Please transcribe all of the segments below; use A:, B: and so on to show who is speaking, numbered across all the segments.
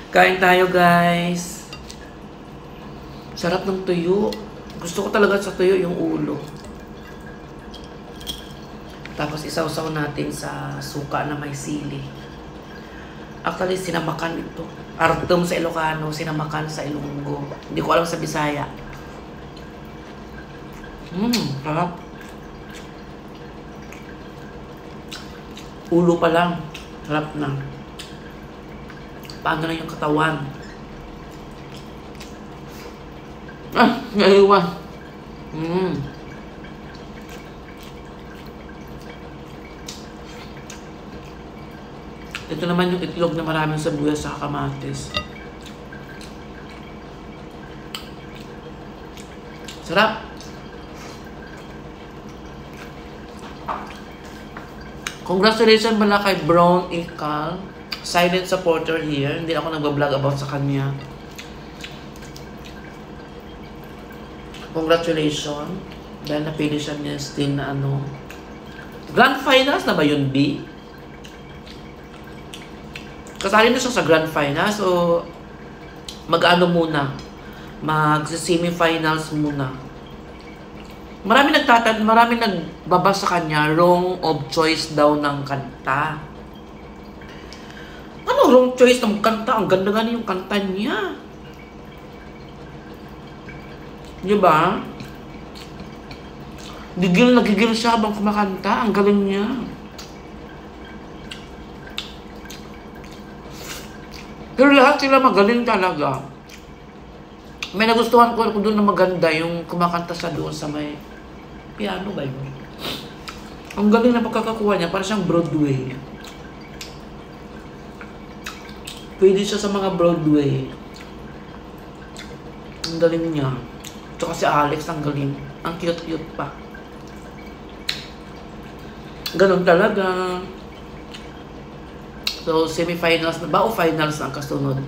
A: Kain tayo, guys. Sarap ng tuyo. Gusto ko talaga sa tuyo yung ulo. Tapos isawsaw natin sa suka na may sili. Actually, sinamakan ito. Artem sa Ilocano, sinamakan sa Ilonggo. Hindi ko alam sa Bisaya. Sarap. Ulo pa lang. Sarap na. Paano na yung katawan? Naiwan. Ito naman yung itlog na maraming sabuyas sa kamatis. Sarap. Congratulations pala kay Brown Ikal. Silent supporter here. Hindi ako nagbablog about sa kanya. Congratulations. Dahil napili siya niya still na ano. Grand Finals na ba yun, B? Kasali na siya sa Grand Finals. So, mag-ano muna. Mag-semifinals muna. Marami nagbaba sa kanya, wrong of choice daw ng kanta. Ano wrong choice ng kanta? Ang ganda nga yung kanta niya. Diba? Gigil na gigil siya habang kumakanta. Ang galing niya. Pero lahat sila magaling talaga. May nagustuhan ko doon na maganda yung kumakanta siya doon sa may piano ba yun? Ang galing na pagkakakuha niya, para siyang Broadway. Pwede siya sa mga Broadway. Ang galing niya. Tsaka si Alex, ang galing. Ang cute-cute pa. Ganon talaga. So, semifinals na ba o finals ang kasunod?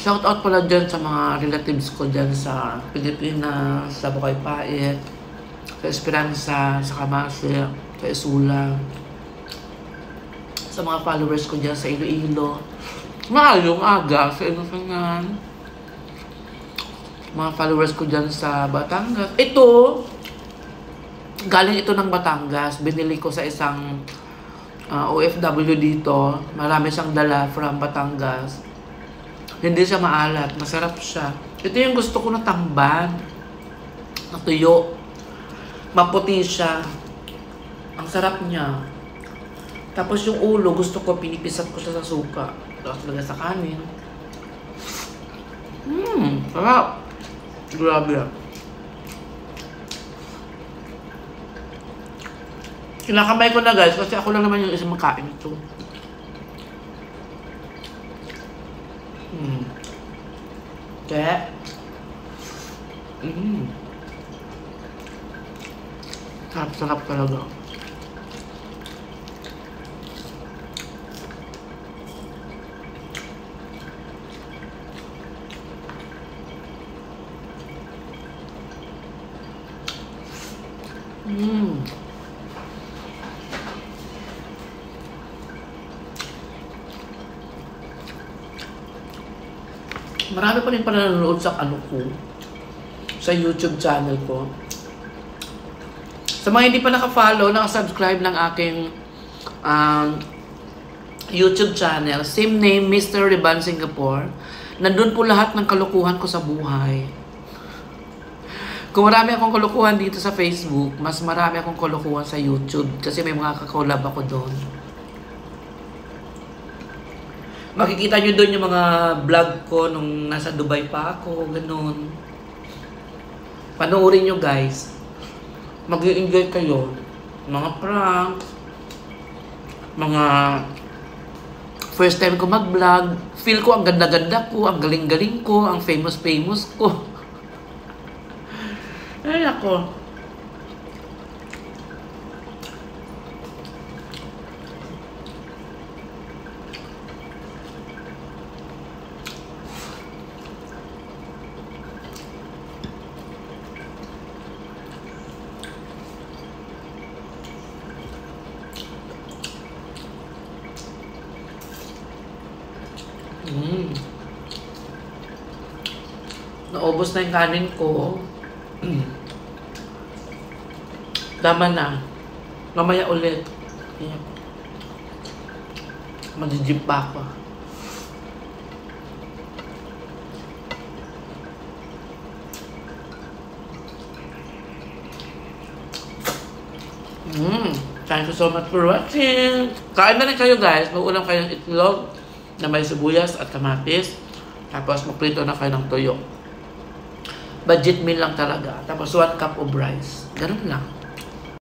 A: Shout out pala dyan sa mga relatives ko dyan sa Pilipinas, sa Bukay Pait, sa Esperanza, sa Kamasi, sa Isula. Sa mga followers ko dyan sa Iloilo. Maayong aga sa Ilosangan. Mga followers ko dyan sa Batangas. Ito, galing ito ng Batangas. Binili ko sa isang OFW dito. Marami siyang dala from Batangas. Hindi siya maalat. Masarap siya. Ito yung gusto ko na tamban. Natuyo. Maputi siya. Ang sarap niya. Tapos yung ulo, gusto ko, pinipisat ko siya sa suka. Tapos lagay sa kanin. Sarap. Grabe yan. Kinakamay ko na guys, kasi ako lang naman yung isang makain ito. Kaya. Sarap-sarap talaga. Marami pa rin pala nanonood sa ano ko, sa YouTube channel ko. Sa mga hindi pa naka-follow, naka-subscribe ng aking YouTube channel, same name, Mr. Riban Singapore. Nandun po lahat ng kalokohan ko sa buhay. Kung marami akong kalokohan dito sa Facebook, mas marami akong kalokohan sa YouTube kasi may mga kakolab ako doon. Makikita nyo doon yung mga vlog ko nung nasa Dubai pa ako, ganun. Panoorin nyo guys. Mag-i-enjoy kayo. Mga prank. Mga first time ko mag-vlog. Feel ko ang ganda-ganda ko, ang galing-galing ko, ang famous-famous ko. Ay ako. Mm. Naubos na yung kanin ko. Tama na. Mamaya ulit. Ayan. Magigip pa ako. Thank you so much for watching. Kain na rin kayo guys. Mag-ulam kayo ng itlog na may sibuyas at kamatis. Tapos magprito na kayo ng tuyo. Budget meal lang talaga. Tapos 1 cup of rice. Ganun lang.